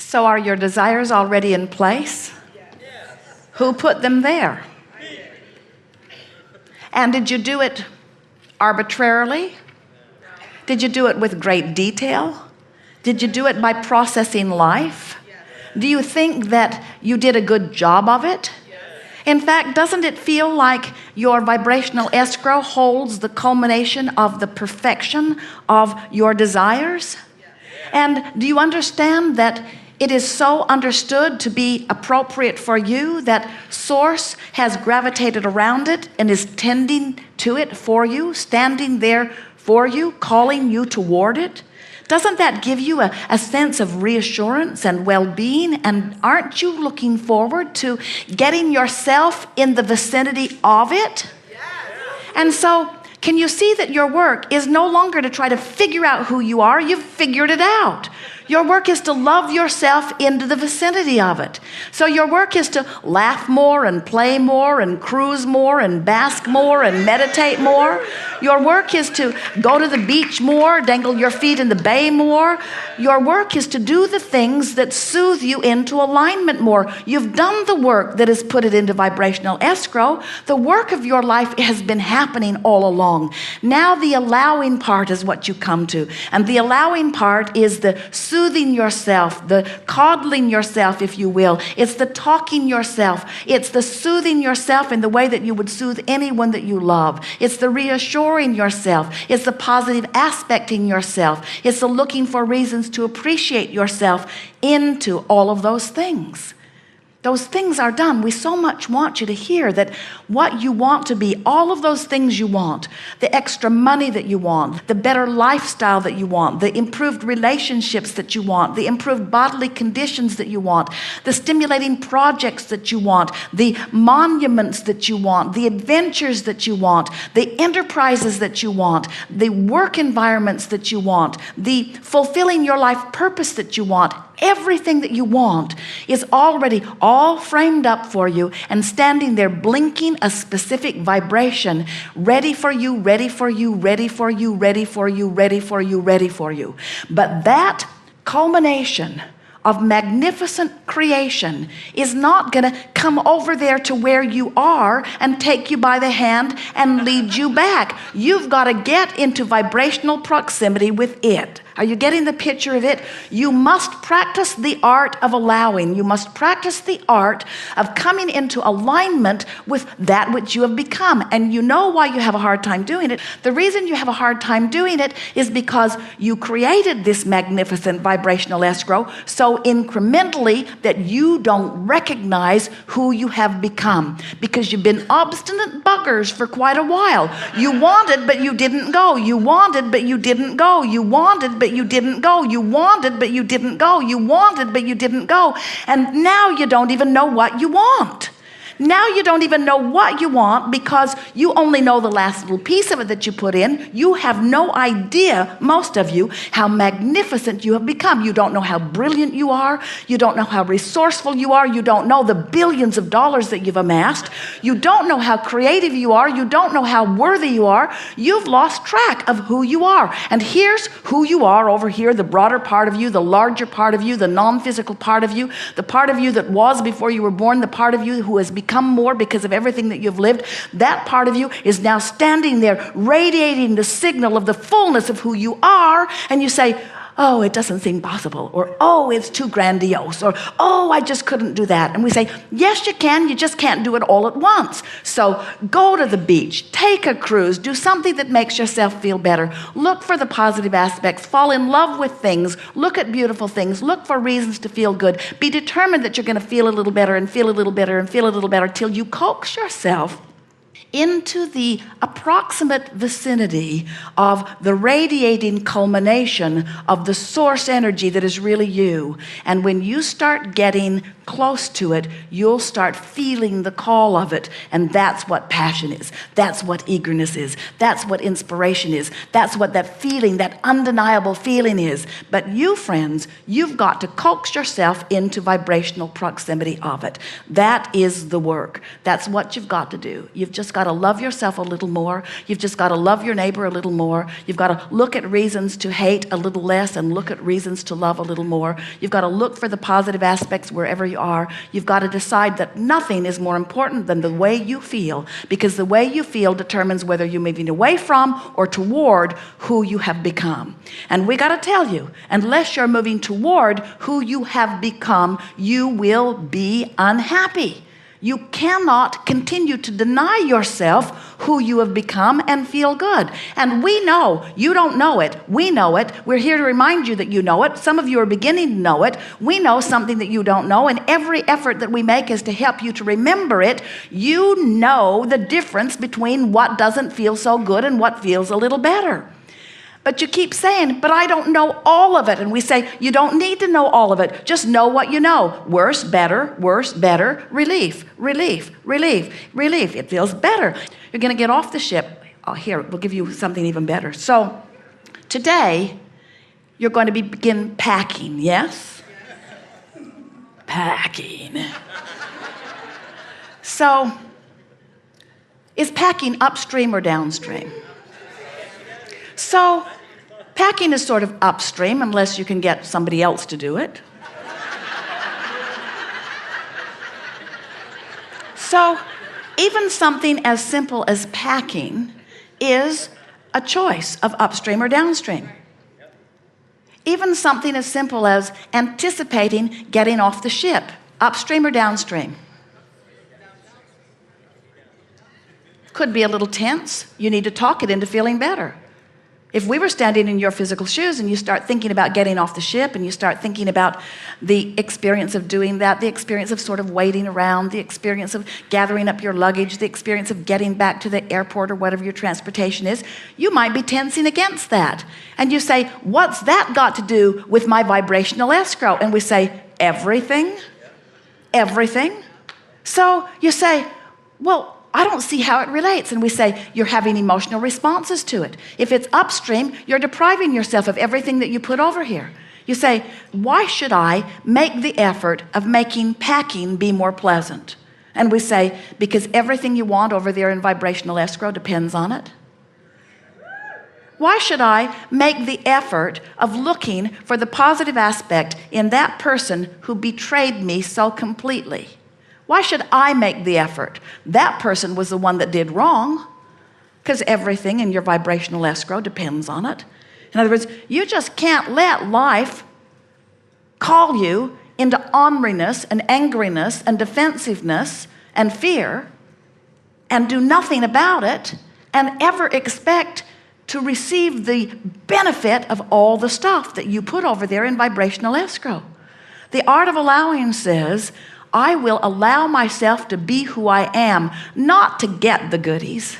So are your desires already in place? Who put them there? And did you do it arbitrarily? Did you do it with great detail? Did you do it by processing life? Do you think that you did a good job of it? In fact, doesn't it feel like your vibrational escrow holds the culmination of the perfection of your desires? And do you understand that it is so understood to be appropriate for you that Source has gravitated around it and is tending to it for you, standing there for you, calling you toward it? Doesn't that give you a sense of reassurance and well-being? And aren't you looking forward to getting yourself in the vicinity of it? And so, can you see that your work is no longer to try to figure out who you are? You've figured it out. Your work is to love yourself into the vicinity of it. So your work is to laugh more and play more and cruise more and bask more and meditate more. Your work is to go to the beach more, dangle your feet in the bay more. Your work is to do the things that soothe you into alignment more. You've done the work that has put it into vibrational escrow. The work of your life has been happening all along. Now the allowing part is what you come to. And the allowing part is the soothing yourself, the coddling yourself, if you will. It's the talking yourself. It's the soothing yourself in the way that you would soothe anyone that you love. It's the reassuring yourself. It's the positive aspecting yourself. It's the looking for reasons to appreciate yourself into all of those things. Those things are done. We so much want you to hear that what you want to be, all of those things you want, the extra money that you want, the better lifestyle that you want, the improved relationships that you want, the improved bodily conditions that you want, the stimulating projects that you want, the monuments that you want, the adventures that you want, the enterprises that you want, the work environments that you want, the fulfilling your life purpose that you want. Everything that you want is already all framed up for you and standing there blinking a specific vibration, ready for you, ready for you, ready for you, ready for you, ready for you, ready for you. But that culmination of magnificent creation is not going to come over there to where you are and take you by the hand and lead you back. You've got to get into vibrational proximity with it. Are you getting the picture of it? You must practice the art of allowing. You must practice the art of coming into alignment with that which you have become. And you know why you have a hard time doing it. The reason you have a hard time doing it is because you created this magnificent vibrational escrow so incrementally that you don't recognize who you have become, because you've been obstinate buggers for quite a while. You wanted, but you didn't go. You wanted, but you didn't go. You wanted, but you didn't go. You wanted, but you didn't go. You wanted, but you didn't go. And now you don't even know what you want. Now you don't even know what you want because you only know the last little piece of it that you put in. You have no idea, most of you, how magnificent you have become. You don't know how brilliant you are. You don't know how resourceful you are. You don't know the billions of dollars that you've amassed. You don't know how creative you are. You don't know how worthy you are. You've lost track of who you are. And here's who you are over here, the broader part of you, the larger part of you, the non-physical part of you, the part of you that was before you were born, the part of you who has become more because of everything that you've lived. That part of you is now standing there radiating the signal of the fullness of who you are, and you say, oh, it doesn't seem possible, or oh, it's too grandiose, or oh, I just couldn't do that. And we say, yes, you can, you just can't do it all at once. So go to the beach, take a cruise, do something that makes yourself feel better. Look for the positive aspects, fall in love with things, look at beautiful things, look for reasons to feel good. Be determined that you're going to feel a little better and feel a little better and feel a little better till you coax yourself into the approximate vicinity of the radiating culmination of the source energy that is really you. And when you start getting close to it, you'll start feeling the call of it. And that's what passion is. That's what eagerness is. That's what inspiration is. That's what that feeling, that undeniable feeling is. But you, friends, you've got to coax yourself into vibrational proximity of it. That is the work. That's what you've got to do. You've just got got to love yourself a little more. You've just got to love your neighbor a little more. You've got to look at reasons to hate a little less and look at reasons to love a little more. You've got to look for the positive aspects wherever you are. You've got to decide that nothing is more important than the way you feel, because the way you feel determines whether you're moving away from or toward who you have become. And we got to tell you, unless you're moving toward who you have become, you will be unhappy. You cannot continue to deny yourself who you have become and feel good. And we know, you don't know it, we know it. We're here to remind you that you know it. Some of you are beginning to know it. We know something that you don't know, and every effort that we make is to help you to remember it. You know the difference between what doesn't feel so good and what feels a little better. But you keep saying, but I don't know all of it. And we say, you don't need to know all of it. Just know what you know. Worse, better, relief, relief, relief, relief. It feels better. You're going to get off the ship. Oh, here, we'll give you something even better. So today, you're going to begin packing, yes? Packing. So, is packing upstream or downstream? So, packing is sort of upstream unless you can get somebody else to do it. So, even something as simple as packing is a choice of upstream or downstream. Even something as simple as anticipating getting off the ship, upstream or downstream. Could be a little tense. You need to talk it into feeling better. If we were standing in your physical shoes and you start thinking about getting off the ship and you start thinking about the experience of doing that, the experience of sort of waiting around, the experience of gathering up your luggage, the experience of getting back to the airport or whatever your transportation is, you might be tensing against that. And you say, what's that got to do with my vibrational escrow? And we say, everything, everything. So you say, well, I don't see how it relates. And we say, you're having emotional responses to it. If it's upstream, you're depriving yourself of everything that you put over here. You say, why should I make the effort of making packing be more pleasant? And we say, because everything you want over there in vibrational escrow depends on it. Why should I make the effort of looking for the positive aspect in that person who betrayed me so completely? Why should I make the effort? That person was the one that did wrong, because everything in your vibrational escrow depends on it. In other words, you just can't let life call you into orneriness and angriness and defensiveness and fear and do nothing about it and ever expect to receive the benefit of all the stuff that you put over there in vibrational escrow. The art of allowing says, I will allow myself to be who I am, not to get the goodies,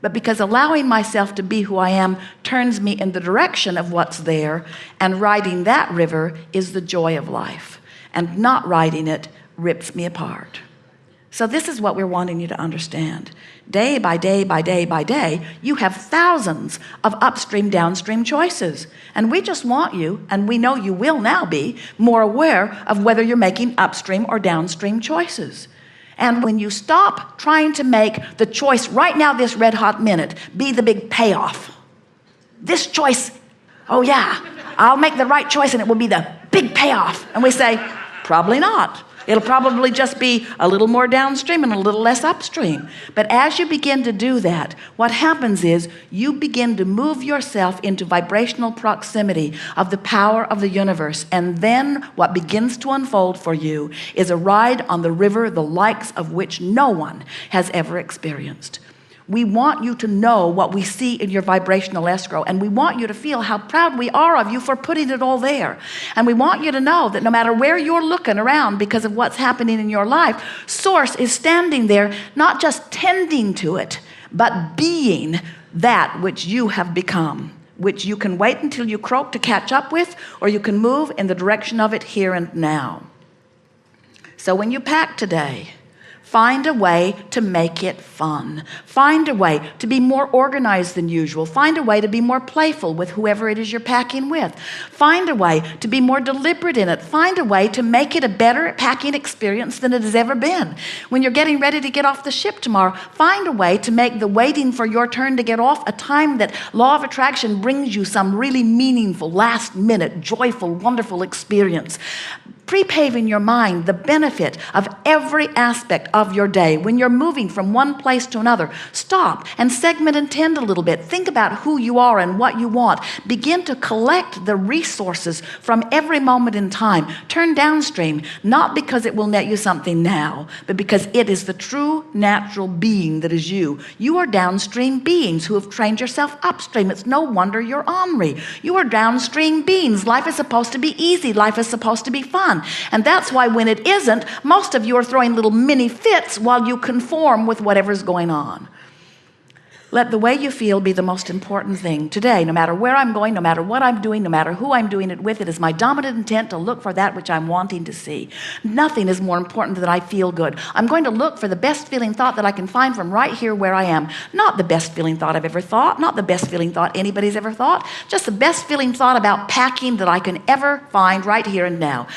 but because allowing myself to be who I am turns me in the direction of what's there, and riding that river is the joy of life, and not riding it rips me apart. So this is what we're wanting you to understand. Day by day by day by day, you have thousands of upstream, downstream choices. And we just want you, and we know you will now be, more aware of whether you're making upstream or downstream choices. And when you stop trying to make the choice right now, this red hot minute, be the big payoff. This choice, oh yeah, I'll make the right choice and it will be the big payoff. And we say, probably not. It'll probably just be a little more downstream and a little less upstream. But as you begin to do that, what happens is you begin to move yourself into vibrational proximity of the power of the universe. And then what begins to unfold for you is a ride on the river, the likes of which no one has ever experienced. We want you to know what we see in your vibrational escrow, and we want you to feel how proud we are of you for putting it all there. And we want you to know that no matter where you're looking around because of what's happening in your life, Source is standing there, not just tending to it, but being that which you have become, which you can wait until you croak to catch up with, or you can move in the direction of it here and now. So when you pack today, Find a way to make it fun. Find a way to be more organized than usual. Find a way to be more playful with whoever it is you're packing with. Find a way to be more deliberate in it. Find a way to make it a better packing experience than it has ever been. When you're getting ready to get off the ship tomorrow, find a way to make the waiting for your turn to get off a time that law of attraction brings you some really meaningful, last-minute, joyful, wonderful experience. Prepave in your mind the benefit of every aspect of your day. When you're moving from one place to another, stop and segment and tend a little bit. Think about who you are and what you want. Begin to collect the resources from every moment in time. Turn downstream, not because it will net you something now, but because it is the true natural being that is you. You are downstream beings who have trained yourself upstream. It's no wonder you're ornery. You are downstream beings. Life is supposed to be easy. Life is supposed to be fun. And that's why when it isn't, most of you are throwing little mini fits while you conform with whatever's going on. Let the way you feel be the most important thing. Today, no matter where I'm going, no matter what I'm doing, no matter who I'm doing it with, it is my dominant intent to look for that which I'm wanting to see. Nothing is more important than I feel good. I'm going to look for the best feeling thought that I can find from right here where I am. Not the best feeling thought I've ever thought, not the best feeling thought anybody's ever thought, just the best feeling thought about packing that I can ever find right here and now.